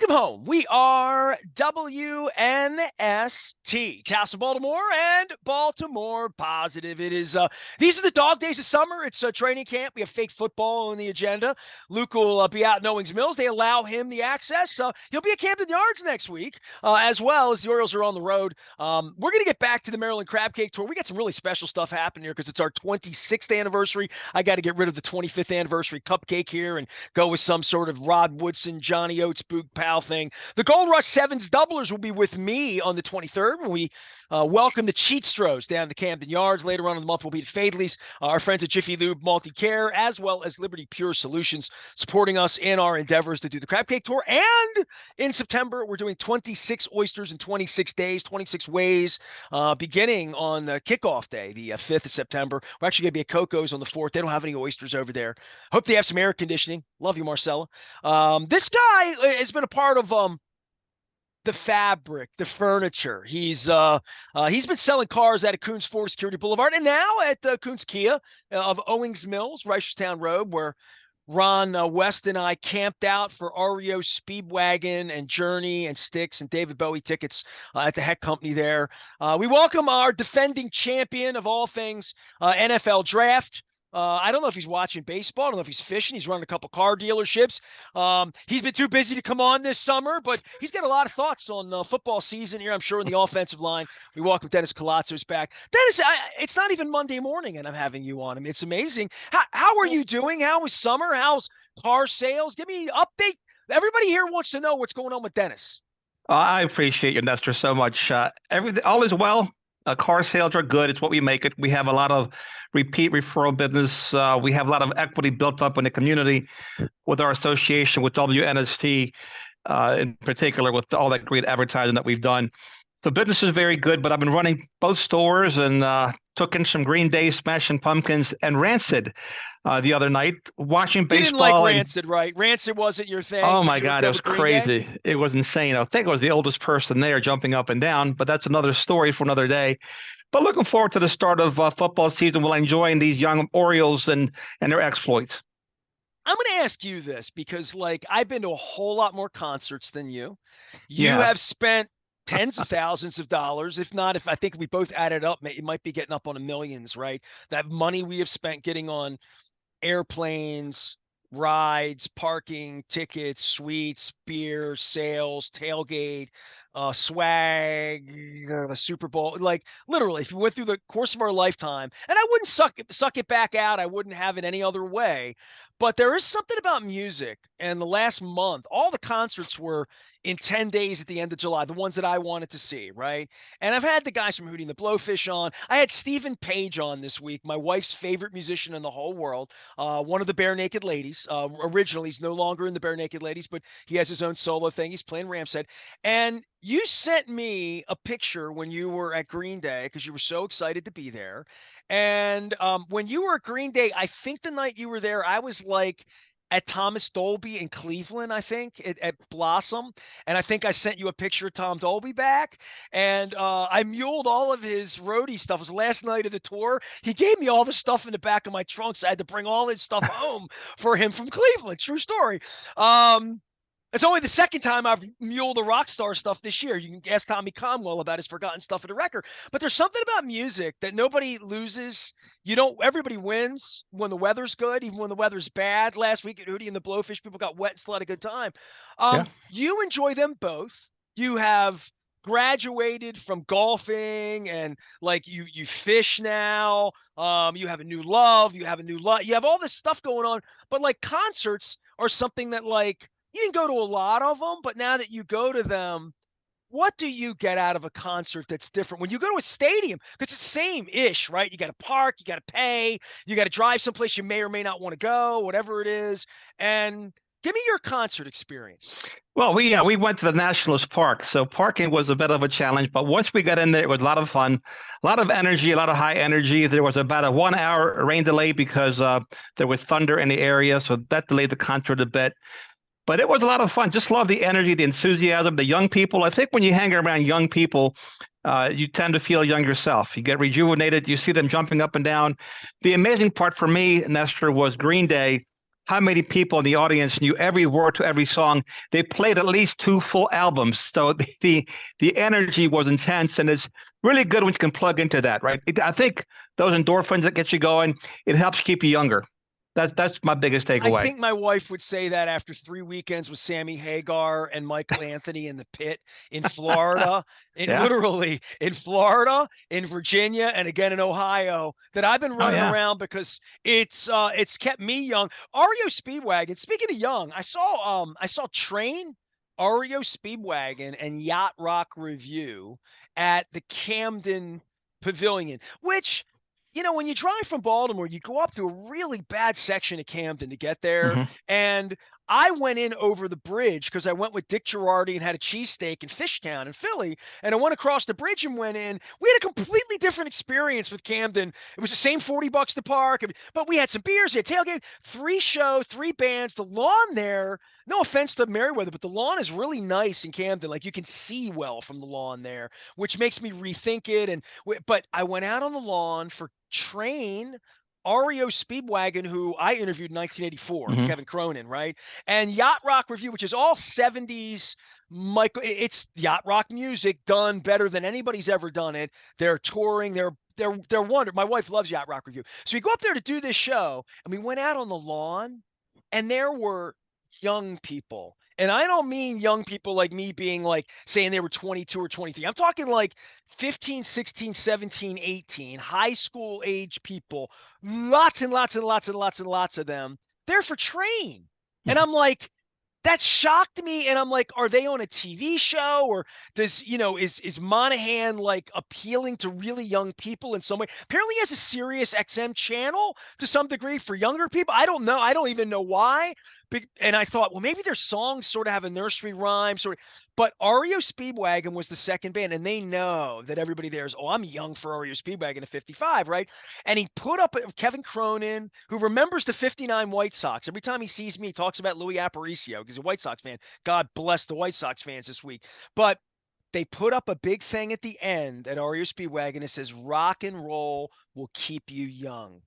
Welcome home. We are WNST, Castle Baltimore and Baltimore Positive. It is these are the dog days of summer. It's training camp. We have fake football on the agenda. Luke will be out in Owings Mills. They allow him the access. He'll be at Camden Yards next week, as well as the Orioles are on the road. We're going to get back to the Maryland Crab Cake Tour. We got some really special stuff happening here because it's our 26th anniversary. I got to get rid of the 25th anniversary cupcake here and go with some sort of Rod Woodson, Johnny Oates, Boog Pal thing. The Gold Rush Sevens doublers will be with me on the 23rd when we welcome the Cheatstros down to Camden Yards. Later on in the month, we'll be at Fadley's. Our friends at Jiffy Lube Multi-Care, as well as Liberty Pure Solutions, supporting us in our endeavors to do the Crab Cake Tour. And in September, we're doing 26 oysters in 26 days, 26 ways, beginning on kickoff day, the 5th of September. We're actually going to be at Coco's on the 4th. They don't have any oysters over there. Hope they have some air conditioning. Love you, Marcella. This guy has been a part of the fabric, the furniture. He's been selling cars out of Coons Ford Security Boulevard and now at Coons Kia of Owings Mills, Reisterstown Road, where Ron West and I camped out for REO Speedwagon and Journey and Styx and David Bowie tickets at the Heck Company there. We welcome our defending champion of all things NFL draft. I don't know if he's watching baseball. I don't know if he's fishing. He's running a couple car dealerships. He's been too busy to come on this summer, but he's got a lot of thoughts on football season here, I'm sure, in the offensive line. We welcome Dennis Koulatsos back. Dennis, it's not even Monday morning, and I'm having you on. I mean, it's amazing. How are you doing? How was summer? How's car sales? Give me an update. Everybody here wants to know what's going on with Dennis. I appreciate you, Nestor, so much. Everything, all is well. Car sales are good. It's what we make it. We have a lot of repeat referral business. We have a lot of equity built up in the community with our association with WNST, in particular, with all that great advertising that we've done. The business is very good, but I've been running both stores and took in some Green Day, Smashing Pumpkins, and Rancid the other night, watching baseball. You didn't like Rancid, right? Rancid wasn't your thing. Oh my God, it was crazy. It was insane. I think I was the oldest person there, jumping up and down, but that's another story for another day. But looking forward to the start of football season while enjoying these young Orioles and their exploits. I'm going to ask you this because, like, I've been to a whole lot more concerts than you. You have spent tens of thousands of dollars, if I think we both added up, it might be getting up on millions, right? That money we have spent getting on airplanes, rides, parking, tickets, suites, beer, sales, tailgate, swag, the Super Bowl. Like, literally, if we went through the course of our lifetime, and I wouldn't suck it back out, I wouldn't have it any other way. But there is something about music, and the last month, all the concerts were in 10 days at the end of July, the ones that I wanted to see, right? And I've had the guys from Hootie and the Blowfish on. I had Stephen Page on this week, my wife's favorite musician in the whole world, one of the Bare Naked Ladies. Originally, he's no longer in the Bare Naked Ladies, but he has his own solo thing. He's playing Ramshead. And you sent me a picture when you were at Green Day because you were so excited to be there. And when you were at Green Day, I think the night you were there, I was like at Thomas Dolby in Cleveland, I think, at Blossom. And I think I sent you a picture of Tom Dolby back. And I muled all of his roadie stuff. It was the last night of the tour. He gave me all the stuff in the back of my trunk, so I had to bring all his stuff home for him from Cleveland. True story. It's only the second time I've muled the rock star stuff this year. You can ask Tommy Conwell about his forgotten stuff of the record. But there's something about music that nobody loses. Everybody wins when the weather's good, even when the weather's bad. Last week at Hootie and the Blowfish, people got wet and still had a good time. You enjoy them both. You have graduated from golfing and like you fish now. You have a new love. You have all this stuff going on. But like concerts are something that, like, you didn't go to a lot of them, but now that you go to them, what do you get out of a concert that's different? When you go to a stadium, because it's the same-ish, right? You got to park, you got to pay, you got to drive someplace you may or may not want to go, whatever it is. And give me your concert experience. Well, we went to the Nationals Park, so parking was a bit of a challenge. But once we got in there, it was a lot of fun, a lot of energy, a lot of high energy. There was about a 1 hour rain delay because there was thunder in the area, so that delayed the concert a bit. But it was a lot of fun. Just love the energy, the enthusiasm, the young people. I think when you hang around young people, you tend to feel young yourself. You get rejuvenated. You see them jumping up and down. The amazing part for me, Nestor, was Green Day, how many people in the audience knew every word to every song. They played at least 2 full albums, so the energy was intense, and it's really good when you can plug into that, right? I think those endorphins that get you going, it helps keep you younger. That's my biggest I takeaway. think my wife would say that after 3 weekends with Sammy Hagar and Michael Anthony in the pit in Florida, Yeah. literally in Florida, in Virginia, and again in Ohio, that I've been Oh running yeah. around because it's kept me young. REO Speedwagon, speaking of young, I saw Train, REO Speedwagon, and Yacht Rock Review at the Camden Pavilion, which when you drive from Baltimore, you go up through a really bad section of Camden to get there. Hmm. And I went in over the bridge because I went with Dick Girardi and had a cheesesteak in Fishtown in Philly. And I went across the bridge and went in. We had a completely different experience with Camden. It was the same $40 to park, but we had some beers, we had tailgate, 3 bands, the lawn there. No offense to Merriweather, but the lawn is really nice in Camden. Like you can see well from the lawn there, which makes me rethink it. But I went out on the lawn for Train, REO Speedwagon, who I interviewed in 1984, Hmm. Kevin Cronin, right? And Yacht Rock Review, which is all 70s Michael. It's yacht rock music done better than anybody's ever done it. They're touring. They're wonderful. My wife loves Yacht Rock Review. So we go up there to do this show, and we went out on the lawn, and there were young people. And I don't mean young people like me being like saying they were 22 or 23. I'm talking like 15, 16, 17, 18, high school age people, lots and lots and lots and lots and lots of them. They're for Train. And I'm like, that shocked me. And I'm like, are they on a TV show, or is Monahan like appealing to really young people in some way? Apparently he has a Sirius XM channel to some degree for younger people. I don't know. I don't even know why. And I thought, well, maybe their songs sort of have a nursery rhyme but REO Speedwagon was the second band, and they know that everybody there is, oh, I'm young for REO Speedwagon at 55, right? And he put up Kevin Cronin, who remembers the 59 White Sox. Every time he sees me, he talks about Louis Aparicio because he's a White Sox fan. God bless the White Sox fans this week. But they put up a big thing at the end at REO Speedwagon. It says, rock and roll will keep you young.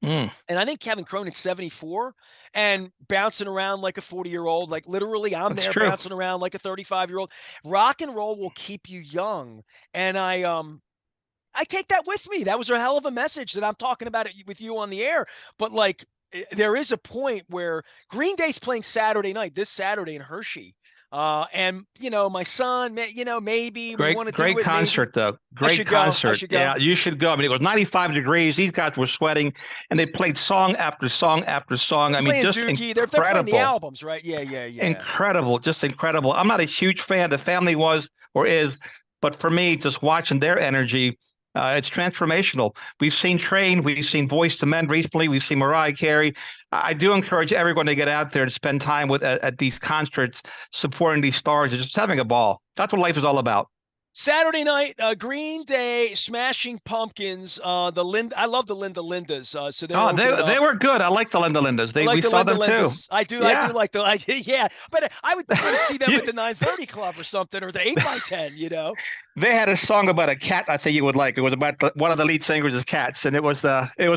Mm. And I think Kevin Cronin's 74 and bouncing around like a 40-year-old. Like literally, I'm That's there true. bouncing around like a 35-year-old. Rock and roll will keep you young. And I take that with me. That was a hell of a message that I'm talking about it with you on the air. But like, there is a point where Green Day's playing Saturday night, this Saturday in Hershey. And my son, maybe we want to do Great it. Maybe concert though. I Great should go. I concert. should Yeah, go. you should go. I mean, it was 95 degrees. These guys were sweating, and they played song after song after song. They're I mean, playing just Dookie. They're playing the incredible. albums, right? Yeah, yeah, yeah. Incredible, just incredible. I'm not a huge fan. The family was or is, but for me, just watching their energy, it's transformational. We've seen Train, we've seen Voice to Men recently, we've seen Mariah Carey. I do encourage everyone to get out there and spend time with at these concerts, supporting these stars, and just having a ball. That's what life is all about. Saturday night, Green Day, Smashing Pumpkins. I love the Linda Lindas. So they're Oh, opening they up. were good. I like the Linda Lindas. I We like the saw Linda them too. Lindas. I do Yeah. like yeah. But I would want to see them at You- the 9:30 Club or something, or the 8x10. they had a song about a cat. I think you would like. It was about one of the lead singers' cats, and it was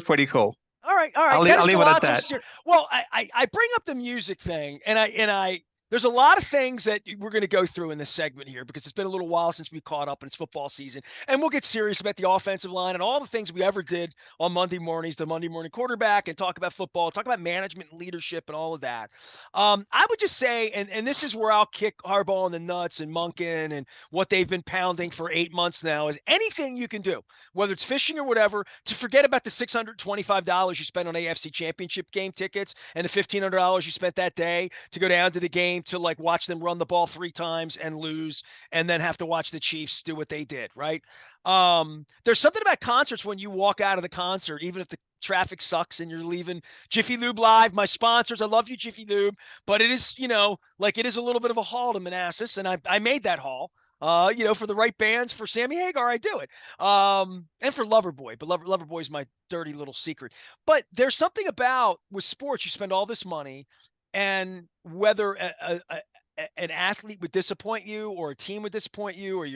pretty cool. All right, all right. That I'll is leave it at Koulatsos that. here. Well, I bring up the music thing, and I there's a lot of things that we're going to go through in this segment here because it's been a little while since we caught up and it's football season, and we'll get serious about the offensive line and all the things we ever did on Monday mornings, the Monday morning quarterback, and talk about football, talk about management and leadership and all of that. I would just say, and this is where I'll kick Harbaugh in the nuts and Munkin and what they've been pounding for 8 months now is anything you can do, whether it's fishing or whatever, to forget about the $625 you spent on AFC Championship game tickets and the $1,500 you spent that day to go down to the game to like watch them run the ball 3 times and lose, and then have to watch the Chiefs do what they did, right? There's something about concerts when you walk out of the concert, even if the traffic sucks and you're leaving. Jiffy Lube Live, my sponsors, I love you, Jiffy Lube, but it is, like it is a little bit of a haul to Manassas, and I made that haul. For the right bands, for Sammy Hagar, I do it. And for Loverboy, but Loverboy is my dirty little secret. But there's something about with sports, you spend all this money, and whether an athlete would disappoint you, or a team would disappoint you, or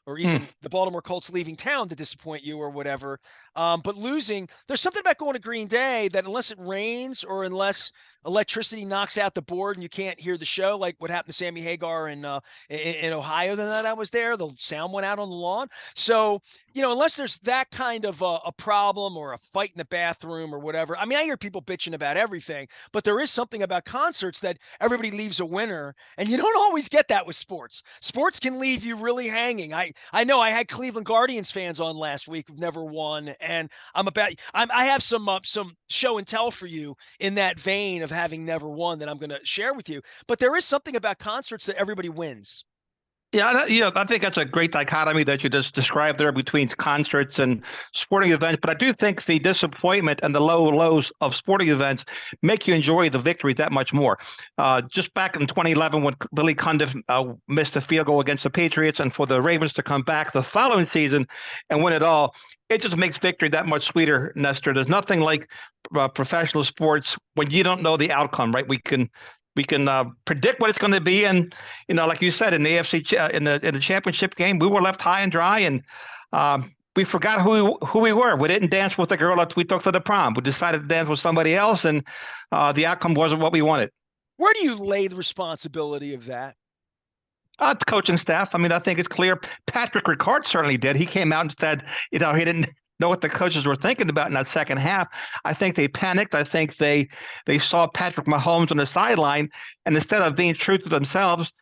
or Hmm. even the Baltimore Colts leaving town to disappoint you, or whatever. But losing, there's something about going to Green Day that unless it rains or unless electricity knocks out the board and you can't hear the show, like what happened to Sammy Hagar in Ohio the night I was there. The sound went out on the lawn. So, unless there's that kind of a problem or a fight in the bathroom or whatever. I mean, I hear people bitching about everything, but there is something about concerts that everybody leaves a winner, and you don't always get that with sports. Sports can leave you really hanging. I know I had Cleveland Guardians fans on last week who've never won, and I have some show and tell for you in that vein of having never won that I'm going to share with you. But there is something about concerts that everybody wins. Yeah, I think that's a great dichotomy that you just described there between concerts and sporting events. But I do think the disappointment and the low lows of sporting events make you enjoy the victories that much more. Just back in 2011, when Billy Cundiff missed a field goal against the Patriots, and for the Ravens to come back the following season and win it all, it just makes victory that much sweeter, Nestor. There's nothing like professional sports when you don't know the outcome, right? We can predict what it's going to be, and like you said, in the AFC in the championship game, we were left high and dry, and we forgot who we were. We didn't dance with the girl that we took to the prom. We decided to dance with somebody else, and the outcome wasn't what we wanted. Where do you lay the responsibility of that? The coaching staff. I mean, I think it's clear. Patrick Ricard certainly did. He came out and said, he didn't know what the coaches were thinking about in that second half. I think they panicked. I think they saw Patrick Mahomes on the sideline, and instead of being true to themselves,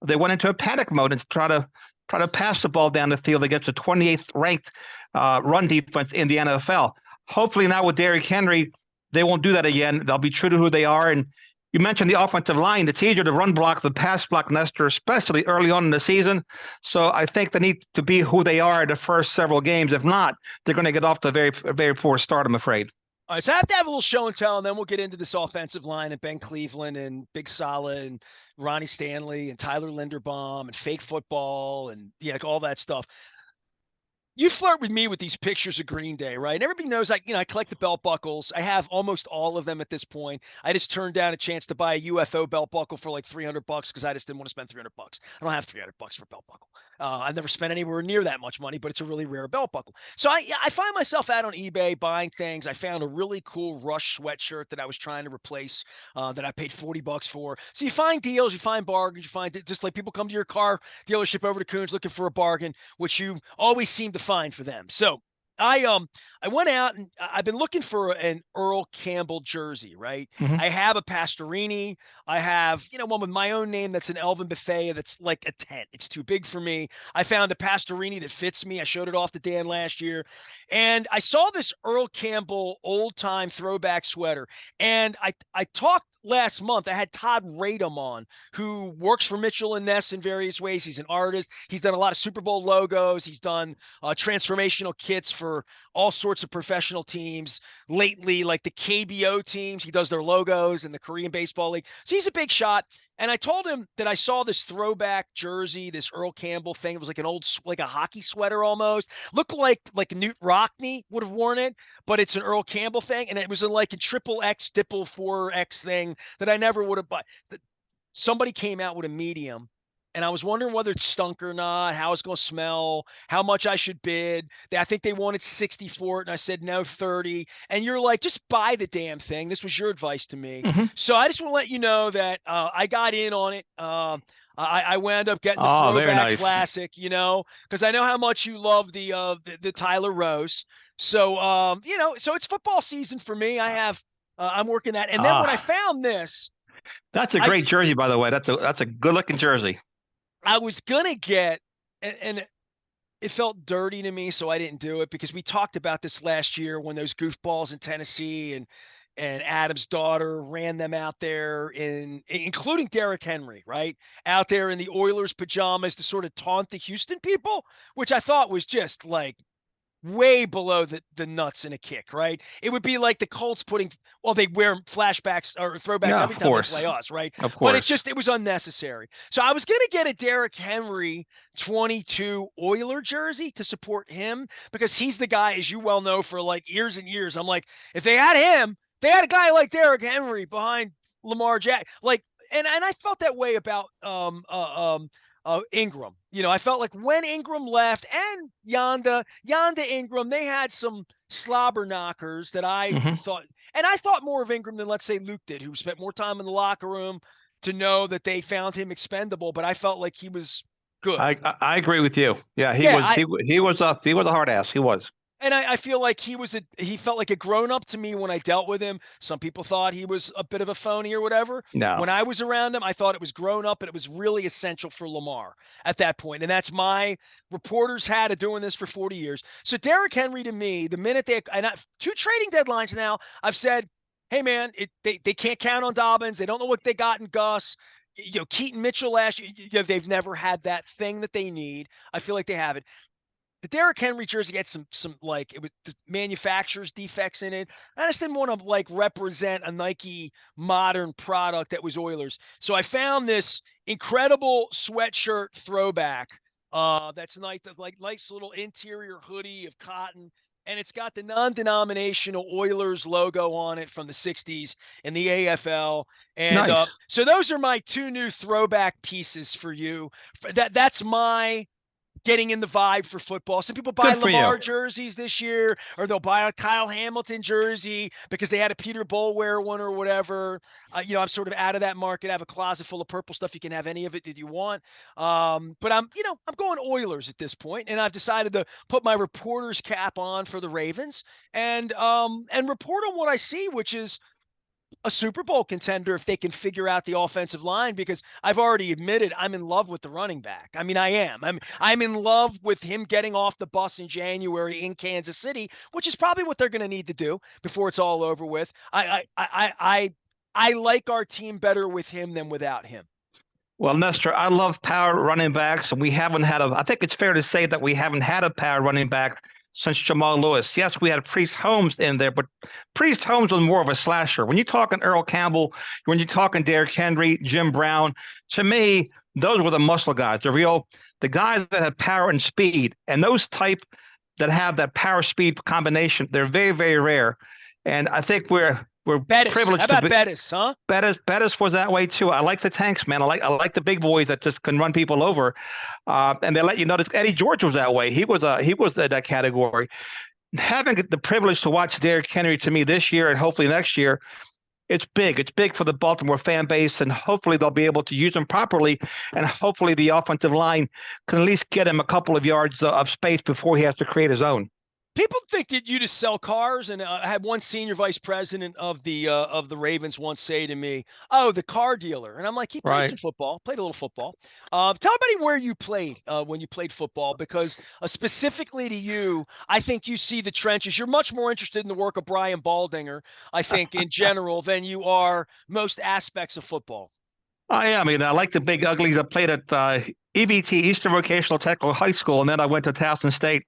they went into a panic mode and try to pass the ball down the field against a 28th ranked run defense in the NFL. Hopefully now with Derrick Henry, they won't do that again. They'll be true to who they are. And you mentioned the offensive line. It's easier to run block than pass block, Nestor, especially early on in the season. So I think they need to be who they are in the first several games. If not, they're going to get off to a very, very poor start, I'm afraid. All right, so I have to have a little show and tell, and then we'll get into this offensive line and Ben Cleveland and Big Sala and Ronnie Stanley and Tyler Linderbaum and fake football and like all that stuff. You flirt with me with these pictures of Green Day, right? And everybody knows I collect the belt buckles. I have almost all of them at this point. I just turned down a chance to buy a UFO belt buckle for like $300 because I just didn't want to spend $300. I don't have $300 for a belt buckle. I've never spent anywhere near that much money, but it's a really rare belt buckle. So I find myself out on eBay buying things. I found a really cool Rush sweatshirt that I was trying to replace that I paid $40 for. So you find deals, you find bargains, you find just like people come to your car dealership over to Coons looking for a bargain, which you always seem to find for them. So I went out and I've been looking for an Earl Campbell jersey, right? Mm-hmm. I have a Pastorini. I have, one with my own name that's an Elvin Bethea that's like a tent. It's too big for me. I found a Pastorini that fits me. I showed it off to Dan last year. And I saw this Earl Campbell old-time throwback sweater. And I talked last month. I had Todd Radom on, who works for Mitchell and Ness in various ways. He's an artist. He's done a lot of Super Bowl logos. He's done transformational kits for all sorts of professional teams lately, like the KBO teams. He does their logos in the Korean Baseball League. So he's a big shot. And I told him that I saw this throwback jersey, this Earl Campbell thing. It was like an old, like a hockey sweater almost. Looked like Newt Rockne would have worn it, but it's an Earl Campbell thing. And it was like a triple X, Dipple 4X thing that I never would have bought. Somebody came out with a medium, and I was wondering whether it stunk or not, how it's going to smell, how much I should bid. I think they wanted 60 for it, and I said no, 30. And you're like, just buy the damn thing. This was your advice to me. Mm-hmm. So I just want to let you know that I got in on it. I wound up getting the throwback classic, because I know how much you love the Tyler Rose. So so it's football season for me. I'm working that, and then when I found this, that's a great jersey, by the way. That's a good looking jersey. I was gonna get, and it felt dirty to me, so I didn't do it because we talked about this last year when those goofballs in Tennessee and Adam's daughter ran them out there including Derrick Henry, right? Out there in the Oilers pajamas to sort of taunt the Houston people, which I thought was just like way below the nuts in a kick, right? It would be like the Colts they wear flashbacks or throwbacks every time they play us, right? Of course. But it was unnecessary. So I was going to get a Derrick Henry 22 Oiler jersey to support him because he's the guy, as you well know, for like years and years. I'm like, if they had him, they had a guy like Derrick Henry behind Lamar Jackson. And I felt that way about Ingram. I felt like when Ingram left and Yonda Ingram, they had some slobber knockers that I thought, And I thought more of Ingram than, let's say, Luke did, who spent more time in the locker room to know that they found him expendable. But I felt like he was good. I agree with you. Yeah, he Yeah, was he was a hard ass. He was. and I feel like he felt like a grown up to me when I dealt with him. Some people thought he was a bit of a phony or whatever. No, When I was around him, I thought it was grown up and it was really essential for Lamar at that point. And that's my reporter's hat of doing this for 40 years. So Derrick Henry to me, the minute two trading deadlines now, I've said, hey man, they can't count on Dobbins. They don't know what they got in Gus. Keaton Mitchell last year, they've never had that thing that they need. I feel like they have it. The Derrick Henry jersey had some like, it was the manufacturer's defects in it. I just didn't want to like represent a Nike modern product that was Oilers. So I found this incredible sweatshirt throwback. That's nice, like nice little interior hoodie of cotton, and it's got the non-denominational Oilers logo on it from the '60s in the AFL. And nice. so those are my two new throwback pieces for you. That's my getting in the vibe for football. Some people buy Good for you. Lamar jerseys this year, or they'll buy a Kyle Hamilton jersey because they had a Peter Boulware one or whatever. I'm sort of out of that market. I have a closet full of purple stuff. You can have any of it that you want. But I'm going Oilers at this point, and I've decided to put my reporter's cap on for the Ravens and report on what I see, which is a Super Bowl contender if they can figure out the offensive line, because I've already admitted I'm in love with the running back. I mean, I am. I'm in love with him getting off the bus in January in Kansas City, which is probably what they're going to need to do before it's all over with. I like our team better with him than without him. Well, Nestor, I love power running backs, and we haven't had I think it's fair to say that we haven't had a power running back since Jamal Lewis. Yes, we had Priest Holmes in there, but Priest Holmes was more of a slasher. When you're talking Earl Campbell, when you're talking Derrick Henry, Jim Brown, to me, those were the muscle guys, the guys that had power and speed, and those type that have that power speed combination. They're very, very rare, and I think we're Bettis. privileged. How about Bettis, huh? Bettis was that way too. I like the tanks, man. I like the big boys that just can run people over, and they let you know that Eddie George was that way. He was that category. Having the privilege to watch Derrick Henry to me this year and hopefully next year, it's big. It's big for the Baltimore fan base, and hopefully they'll be able to use him properly, and hopefully the offensive line can at least get him a couple of yards of space before he has to create his own. People think that you just sell cars, and I had one senior vice president of the Ravens once say to me, "Oh, the car dealer," and I'm like, "He played some football, played a little football." Tell everybody where you played when you played football, because specifically to you, I think you see the trenches. You're much more interested in the work of Brian Baldinger, I think, in general, than you are most aspects of football. I am. I mean, I like the big uglies. I played at EVT, Eastern Vocational Technical High School, and then I went to Towson State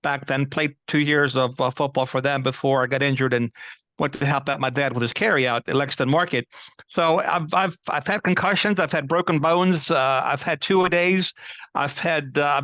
back then, played 2 years of football for them before I got injured and went to help out my dad with his carryout at Lexington Market. So I've had concussions, I've had broken bones, I've had two-a-days, I've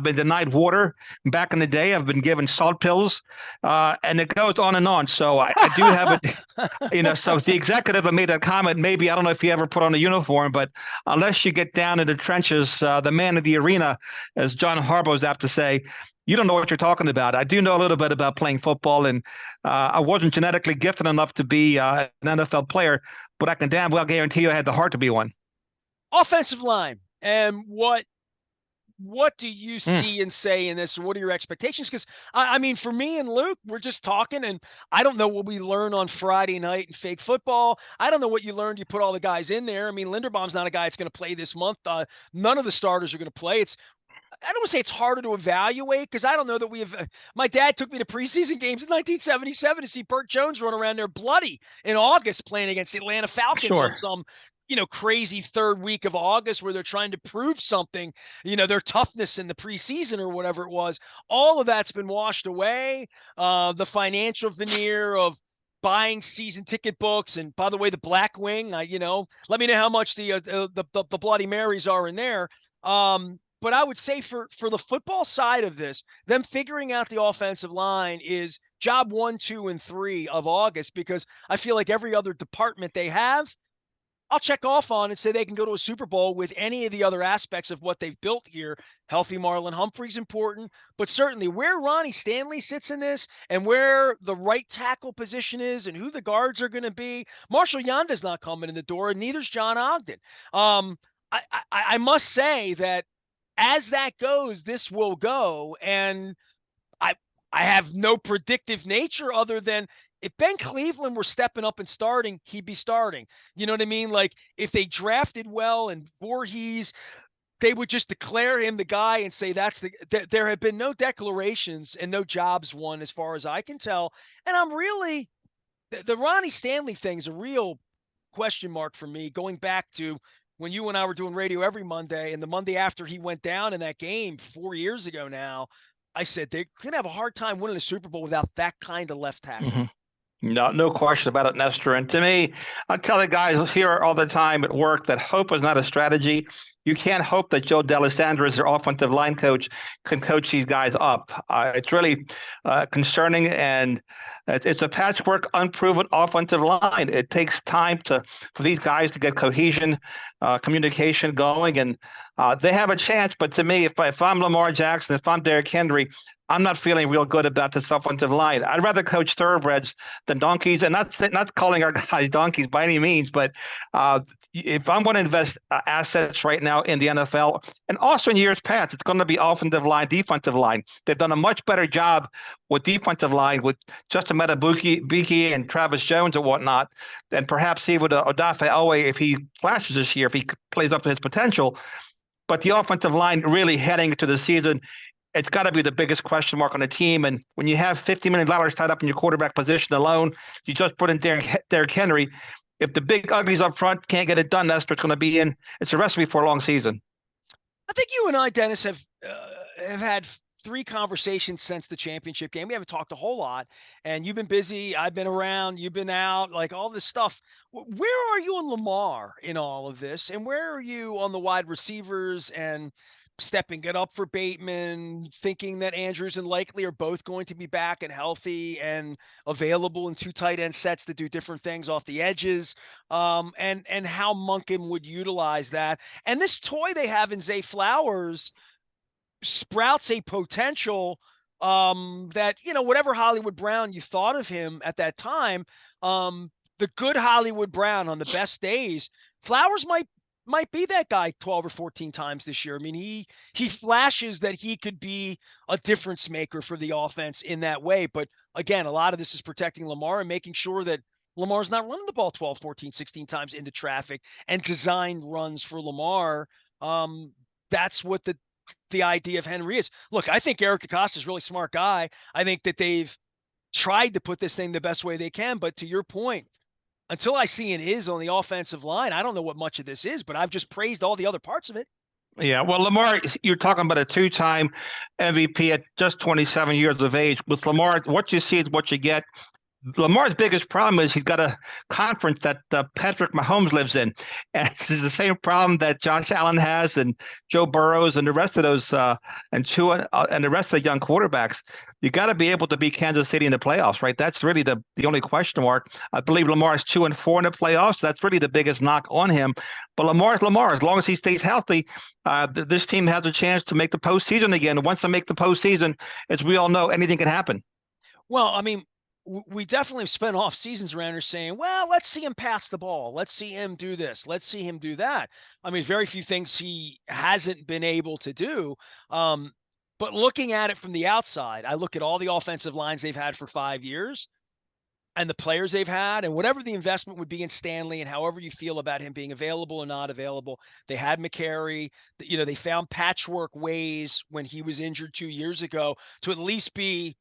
been denied water. Back in the day, I've been given salt pills, and it goes on and on. So I do have it, So the executive made that comment. Maybe I don't know if you ever put on a uniform, but unless you get down in the trenches, the man in the arena, as John Harbaugh's apt to say, you don't know what you're talking about. I do know a little bit about playing football, and I wasn't genetically gifted enough to be an NFL player, but I can damn well guarantee you I had the heart to be one. Offensive line, and what do you see and say in this? What are your expectations? Because I mean, for me and Luke, we're just talking, and I don't know what we learn on Friday night in fake football. I don't know what you learned. You put all the guys in there. I mean, Linderbaum's not a guy that's going to play this month. None of the starters are going to play. I don't want to say it's harder to evaluate, because I don't know that we have. My dad took me to preseason games in 1977 to see Burt Jones run around there bloody in August playing against the Atlanta Falcons on some, crazy third week of August where they're trying to prove something, their toughness in the preseason or whatever it was. All of that's been washed away. The financial veneer of buying season ticket books, and by the way, the Black Wing, let me know how much the Bloody Marys are in there. But I would say for the football side of this, them figuring out the offensive line is job 1, 2, and 3 of August, because I feel like every other department they have, I'll check off on and say they can go to a Super Bowl with any of the other aspects of what they've built here. Healthy Marlon Humphrey's important, but certainly where Ronnie Stanley sits in this and where the right tackle position is and who the guards are going to be. Marshall Yanda's not coming in the door, and neither's John Ogden. I must say that as that goes, this will go, and I I have no predictive nature other than if Ben Cleveland were stepping up and starting, he'd be starting. You know what I mean? Like if they drafted well and Voorhees, they would just declare him the guy and say that's there have been no declarations and no jobs won as far as I can tell. And I'm really the Ronnie Stanley thing's a real question mark for me going back to when you and I were doing radio every Monday and the Monday after he went down in that game 4 years ago now. I said they're going to have a hard time winning a Super Bowl without that kind of left tackle. No question about it, Nestor. And to me, I tell the guys here all the time at work that hope is not a strategy. You can't hope that Joe D'Alessandro, as their offensive line coach, can coach these guys up. It's really concerning, and it's a patchwork, unproven offensive line. It takes time for these guys to get cohesion, communication going, and they have a chance. But to me, if I'm Lamar Jackson, if I'm Derrick Henry, I'm not feeling real good about this offensive line. I'd rather coach thoroughbreds than donkeys, and not calling our guys donkeys by any means, but if I'm going to invest assets right now in the NFL, and also in years past, it's going to be offensive line, defensive line. They've done a much better job with defensive line with Justin Madubuike and Travis Jones and whatnot than perhaps he would Odafe Owe if he flashes this year, if he plays up to his potential. But the offensive line really heading into the season, it's got to be the biggest question mark on the team. And when you have $50 million tied up in your quarterback position alone, you just put in Derrick Henry. If the big uglies up front can't get it done, Nestor, it's a recipe for a long season. I think you and I, Dennis, have had 3 conversations since the championship game. We haven't talked a whole lot, and you've been busy. I've been around. You've been out, like all this stuff. Where are you on Lamar in all of this, and where are you on the wide receivers and stepping it up for Bateman, thinking that Andrews and Likely are both going to be back and healthy and available in 2 tight end sets to do different things off the edges, and how Monken would utilize that. And this toy they have in Zay Flowers sprouts a potential that, whatever Hollywood Brown you thought of him at that time, the good Hollywood Brown on the best days, Flowers might be that guy 12 or 14 times this year. I mean, he flashes that he could be a difference maker for the offense in that way. But again, a lot of this is protecting Lamar and making sure that Lamar's not running the ball 12, 14, 16 times into traffic and design runs for Lamar. That's what the idea of Henry is. Look, I think Eric DeCosta is a really smart guy. I think that they've tried to put this thing the best way they can. But to your point, until I see an is on the offensive line, I don't know what much of this is, but I've just praised all the other parts of it. Yeah, well, Lamar, you're talking about a 2-time MVP at just 27 years of age. With Lamar, what you see is what you get. Lamar's biggest problem is he's got a conference that Patrick Mahomes lives in, and it's the same problem that Josh Allen has, and Joe Burrows, and the rest of those, and Tua, and the rest of the young quarterbacks. You got to be able to beat Kansas City in the playoffs, right? That's really the only question mark. I believe Lamar is 2-4 in the playoffs. That's really the biggest knock on him. But Lamar's Lamar. As long as he stays healthy, this team has a chance to make the postseason again. Once they make the postseason, as we all know, anything can happen. Well, I mean, we definitely have spent off seasons around here saying, well, let's see him pass the ball. Let's see him do this. Let's see him do that. I mean, very few things he hasn't been able to do. But looking at it from the outside, I look at all the offensive lines they've had for 5 years and the players they've had and whatever the investment would be in Stanley and however you feel about him being available or not available. They had McCary. They found patchwork ways when he was injured 2 years ago to at least be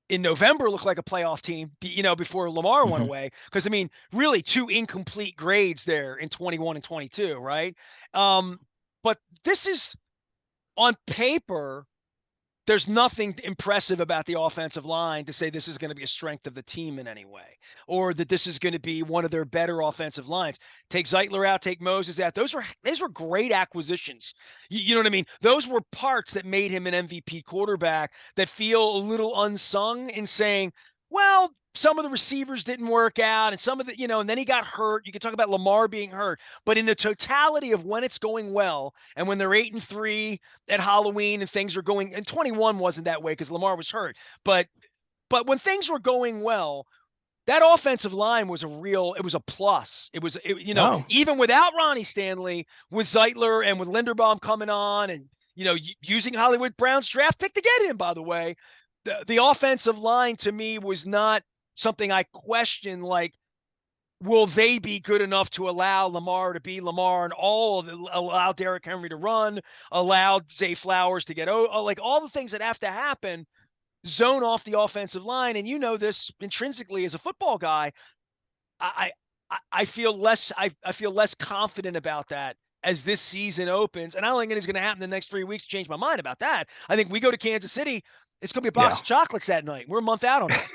in November looked like a playoff team, before Lamar went away. Because, I mean, really 2 incomplete grades there in 21 and 22, right? But this is, on paper, there's nothing impressive about the offensive line to say this is going to be a strength of the team in any way, or that this is going to be one of their better offensive lines. Take Zeitler out, take Moses out. Those were great acquisitions. You know what I mean? Those were parts that made him an MVP quarterback that feel a little unsung in saying, well, some of the receivers didn't work out, and some of the, and then he got hurt. You can talk about Lamar being hurt, but in the totality of when it's going well, and when they're 8-3 at Halloween, and things are going, and 21 wasn't that way because Lamar was hurt, but when things were going well, that offensive line was it was a plus. Oh, even without Ronnie Stanley, with Zeitler and with Linderbaum coming on, and using Hollywood Brown's draft pick to get him, by the way, the offensive line to me was not something I question. Like, will they be good enough to allow Lamar to be Lamar, and allow Derrick Henry to run, allow Zay Flowers to get like all the things that have to happen, zone off the offensive line. And this intrinsically as a football guy, I feel less confident about that as this season opens. And I don't think it's going to happen in the next 3 weeks to change my mind about that. I think we go to Kansas City, it's going to be a box yeah. of chocolates that night. We're a month out on that.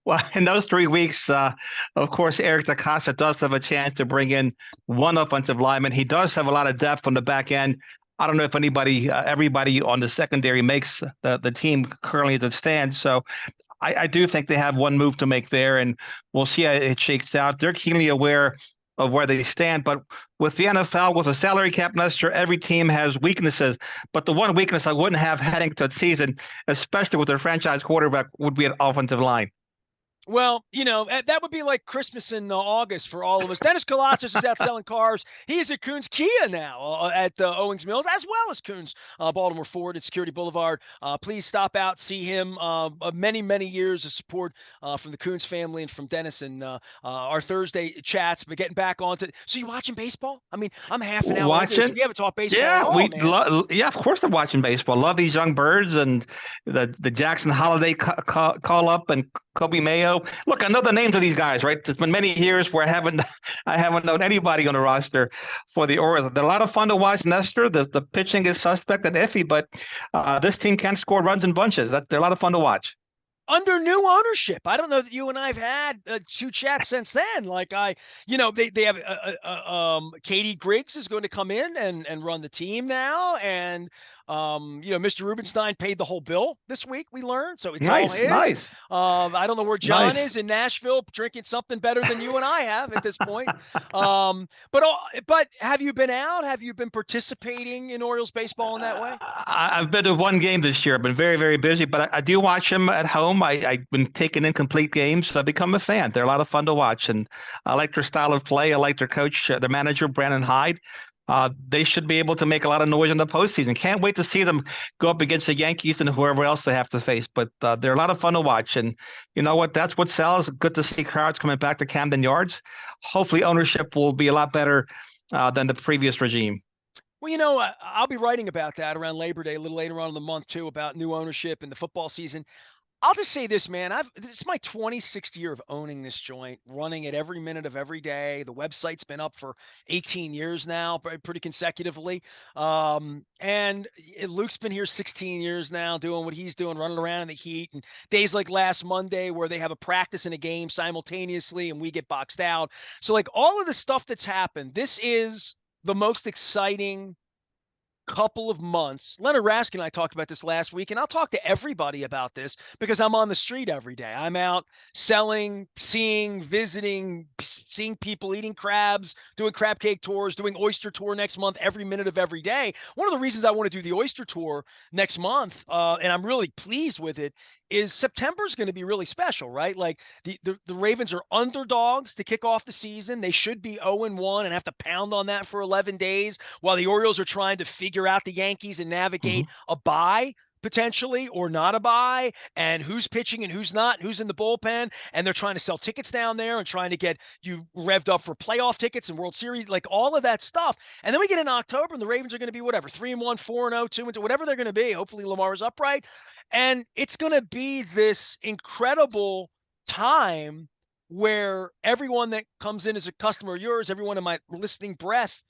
Well, in those 3 weeks, of course, Eric DeCosta does have a chance to bring in one offensive lineman. He does have a lot of depth on the back end. I don't know if everybody on the secondary makes the team currently as it stands. So I do think they have one move to make there, and we'll see how it shakes out. They're keenly aware of where they stand, but with the NFL, with a salary cap, Nestor, every team has weaknesses. But the one weakness I wouldn't have heading to the season, especially with their franchise quarterback, would be an offensive line. Well, that would be like Christmas in August for all of us. Dennis Koulatsos is out selling cars. He is at Coons Kia now at Owings Mills, as well as Coons Baltimore Ford at Security Boulevard. Please stop out, see him. Many, many years of support from the Coons family and from Dennis, and our Thursday chats. But getting back onto, so you watching baseball? I mean, I'm half an hour into this. Watching. We haven't talked baseball Yeah, at all, man. yeah, of course I'm watching baseball. Love these young birds and the Jackson Holiday call up and Kobe Mayo. Look, I know the names of these guys, right? It's been many years where I haven't known anybody on the roster for the Orioles. They're a lot of fun to watch, Nestor. The pitching is suspect and iffy, but this team can score runs in bunches. They're a lot of fun to watch. Under new ownership. I don't know that you and I've had 2 chats since then. Like they have Katie Griggs is going to come in and run the team now, and Mr. Rubenstein paid the whole bill this week. We learned, so it's all his. Nice. I don't know where John is in Nashville, drinking something better than you and I have at this point. But have you been out? Have you been participating in Orioles baseball in that way? I've been to one game this year. I've been very, very busy, but I do watch them at home. I've been taking incomplete games, so I've become a fan. They're a lot of fun to watch, and I like their style of play. I like their coach, their manager, Brandon Hyde. They should be able to make a lot of noise in the postseason. Can't wait to see them go up against the Yankees and whoever else they have to face. But they're a lot of fun to watch. And you know what? That's what sells. Good to see crowds coming back to Camden Yards. Hopefully ownership will be a lot better than the previous regime. Well, I'll be writing about that around Labor Day, a little later on in the month, too, about new ownership and the football season. I'll just say this, man. This is my 26th year of owning this joint, running it every minute of every day. The website's been up for 18 years now, pretty consecutively. And Luke's been here 16 years now, doing what he's doing, running around in the heat. And days like last Monday where they have a practice and a game simultaneously and we get boxed out. So like all of the stuff that's happened, this is the most exciting couple of months. Leonard Raskin and I talked about this last week, and I'll talk to everybody about this because I'm on the street every day. I'm out selling, seeing, visiting, seeing people eating crabs, doing crab cake tours, doing oyster tour next month, every minute of every day. One of the reasons I want to do the oyster tour next month, and I'm really pleased with it, is September is going to be really special, right? Like the Ravens are underdogs to kick off the season. They should be 0-1 and have to pound on that for 11 days while the Orioles are trying to figure out the Yankees and navigate a bye potentially or not a bye, and who's pitching and who's not, who's in the bullpen, and they're trying to sell tickets down there and trying to get you revved up for playoff tickets and World Series, like all of that stuff. And then we get in October and the Ravens are going to be whatever, 3-1, 4-0, 2-2, whatever they're going to be. Hopefully Lamar's upright. And it's going to be this incredible time where everyone that comes in as a customer of yours, everyone in my listening breath,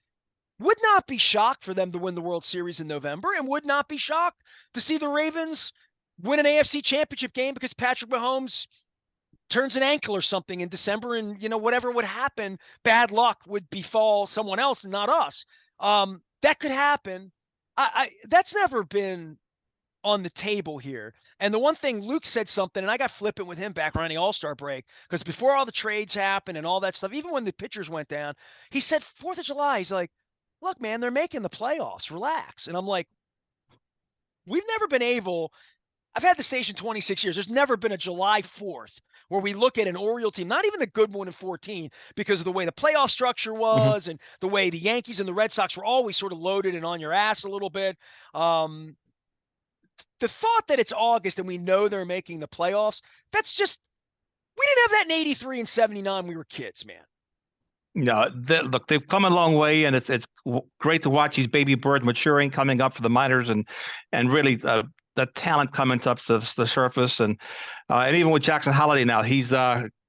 would not be shocked for them to win the World Series in November, and would not be shocked to see the Ravens win an AFC championship game because Patrick Mahomes turns an ankle or something in December, and whatever would happen, bad luck would befall someone else and not us. That could happen. That's never been on the table here. And the one thing Luke said something, and I got flippant with him back around the All-Star break, because before all the trades happened and all that stuff, even when the pitchers went down, he said 4th of July, he's like, look, man, they're making the playoffs. Relax. And I'm like, we've never been able – I've had the station 26 years. There's never been a July 4th where we look at an Oriole team, not even the good one in 14, because of the way the playoff structure Mhm. was and the way the Yankees and the Red Sox were always sort of loaded and on your ass a little bit. The thought that it's August and we know they're making the playoffs, that's just – we didn't have that in 83 and 79 when we were kids, man. No, look, they've come a long way, and it's great to watch these baby birds maturing, coming up for the minors, and really the talent coming up to the surface, and even with Jackson Holiday now, he's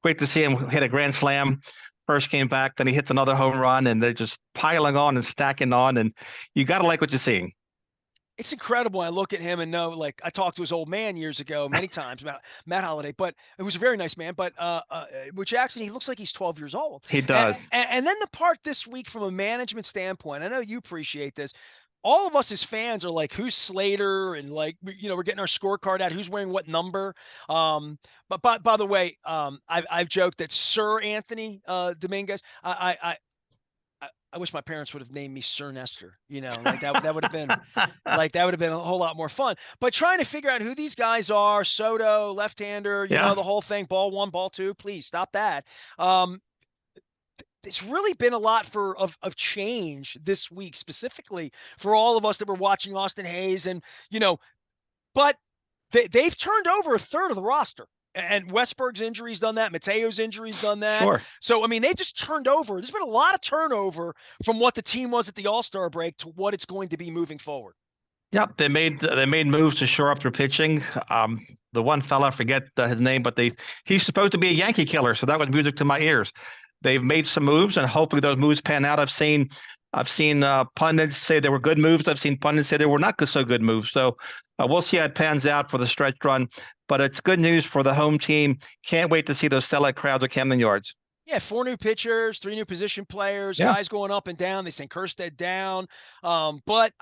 great to see him hit a grand slam. First came back, then he hits another home run, and they're just piling on and stacking on, and you got to like what you're seeing. It's incredible. I look at him and know, like, I talked to his old man years ago, many times about Matt Holliday, but it was a very nice man. But with Jackson, he looks like he's 12 years old. He And, does. and then the part this week from a management standpoint, I know you appreciate this. All of us as fans are like, who's Slater? And like, we're getting our scorecard out. Who's wearing what number? But by the way, I've joked that Sir Anthony Dominguez, I wish my parents would have named me Sir Nestor, like that would have been like that would have been a whole lot more fun. But trying to figure out who these guys are, Soto, left-hander, Yeah, the whole thing, ball one, ball two, please stop that. It's really been a lot of change this week, specifically for all of us that were watching Austin Hayes and, but they've turned over a third of the roster. And Westberg's injury's done that. Mateo's injury's done that. sure. So, I mean, they just turned over. There's been a lot of turnover from what the team was at the All-Star break to what it's going to be moving forward. Yep, they made moves to shore up their pitching. The one fella, I forget his name, but he's supposed to be a Yankee killer, so that was music to my ears. They've made some moves, and hopefully those moves pan out. I've seen pundits say they were good moves. I've seen pundits say they were not so good moves. So we'll see how it pans out for the stretch run. But it's good news for the home team. Can't wait to see those sellout crowds at Camden Yards. Yeah, 4 new pitchers, 3 new position players, Yeah. guys going up and down. They sent Kerstead down. But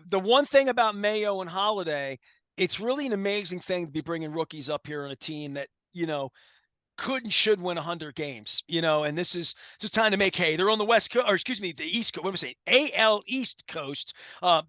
the one thing about Mayo and Holiday, it's really an amazing thing to be bringing rookies up here on a team that, could and should win 100 games, and this is time to make hay. They're on the West Coast, or excuse me, the East Coast. What am I saying? AL East Coast.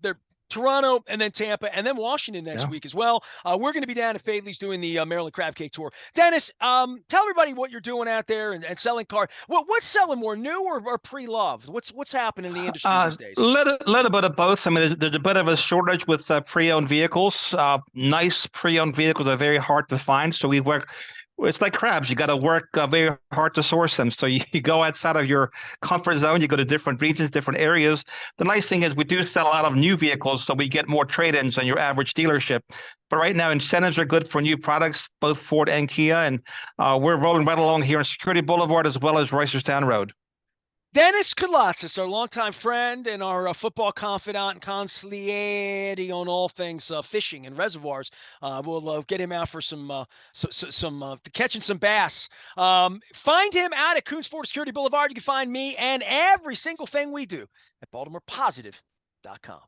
They're Toronto and then Tampa and then Washington next week as well. We're going to be down at Fadley's doing the Maryland Crab Cake Tour. Dennis, tell everybody what you're doing out there and selling cars. What's selling more, new or pre-loved? What's happening in the industry these days? Little bit of both. I mean, there's a bit of a shortage with pre-owned vehicles. Nice pre-owned vehicles are very hard to find, so we work. It's like crabs. You got to work very hard to source them. So you go outside of your comfort zone. You go to different regions, different areas. The nice thing is we do sell a lot of new vehicles, so we get more trade-ins than your average dealership. But right now, incentives are good for new products, both Ford and Kia. And we're rolling right along here on Security Boulevard as well as Reisterstown Road. Dennis Koulatsos, our longtime friend and our football confidant and consigliere on all things fishing and reservoirs. We'll get him out for some catching some bass. Find him out at Coons Ford Security Boulevard. You can find me and every single thing we do at BaltimorePositive.com.